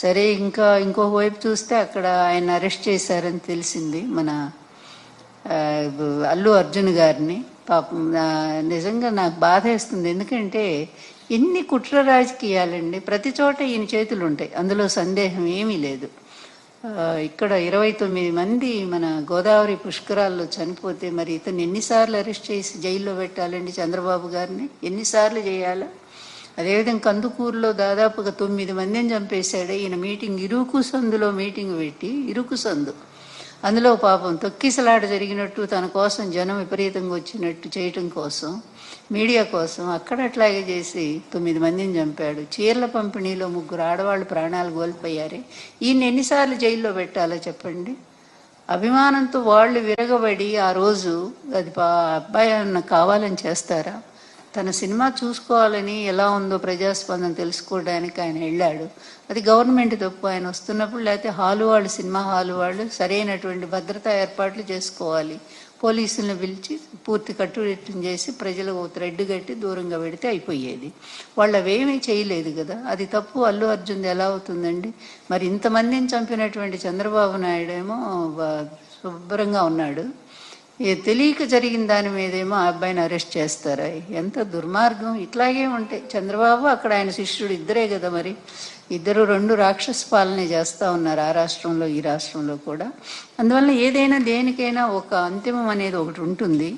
సరే, ఇంకొక వైపు చూస్తే అక్కడ ఆయన అరెస్ట్ చేశారని తెలిసింది, మన అల్లు అర్జున్ గారిని. పాపం నిజంగా నాకు బాధ వేస్తుంది. ఎందుకంటే ఎన్ని కుట్ర రాజకీయాలండి, ప్రతి చోట ఈయన చేతులు ఉంటాయి, అందులో సందేహం ఏమీ లేదు. ఇక్కడ 29 మంది మన గోదావరి పుష్కరాల్లో చనిపోతే మరి ఇతను ఎన్నిసార్లు అరెస్ట్ చేసి జైల్లో పెట్టాలండి చంద్రబాబు గారిని? ఎన్నిసార్లు చేయాలా? అదేవిధంగా కందుకూరులో దాదాపుగా 9 మందిని చంపేశాడు ఈయన. ఇరుకు సందులో మీటింగ్ పెట్టి, ఇరుకు సందు, అందులో పాపం తొక్కిసలాట జరిగినట్టు తన కోసం జనం విపరీతంగా వచ్చినట్టు చేయటం కోసం, మీడియా కోసం అక్కడ అట్లాగే చేసి 9 మందిని చంపాడు. చీరల పంపిణీలో 3 ఆడవాళ్ళు ప్రాణాలు కోల్పోయారే. ఈయన ఎన్నిసార్లు జైల్లో పెట్టాలో చెప్పండి? అభిమానంతో వాళ్ళు విరగబడి ఆ రోజు అది అబ్బాయి అన్న కావాలని చేస్తారా? తన సినిమా చూసుకోవాలని, ఎలా ఉందో ప్రజాస్పందన తెలుసుకోవడానికి ఆయన వెళ్ళాడు. అది గవర్నమెంట్ తప్పు. ఆయన వస్తున్నప్పుడు, లేకపోతే సినిమా హాలు వాళ్ళు సరైనటువంటి భద్రతా ఏర్పాట్లు చేసుకోవాలి. పోలీసులను పిలిచి పూర్తి కట్టుదిట్టం చేసి ప్రజలకు థ్రెడ్ కట్టి దూరంగా పెడితే అయిపోయేది. వాళ్ళు అవేమీ చేయలేదు కదా, అది తప్పు. అల్లు అర్జున్ ఎలా అవుతుందండి? మరి ఇంతమందిని చంపినటువంటి చంద్రబాబు నాయుడు ఏమో శుభ్రంగా ఉన్నాడు. తెలియక జరిగిన దాని మీదేమో ఆ అబ్బాయిని అరెస్ట్ చేస్తారా? ఎంత దుర్మార్గం! ఇట్లాగే ఉంటాయి. చంద్రబాబు అక్కడ ఆయన శిష్యుడు ఇద్దరే కదా, మరి ఇద్దరు 2 రాక్షస పాలనే చేస్తూ ఉన్నారు, ఆ రాష్ట్రంలో ఈ రాష్ట్రంలో కూడా. అందువల్ల ఏదైనా దేనికైనా ఒక అంతిమం అనేది ఒకటి ఉంటుంది.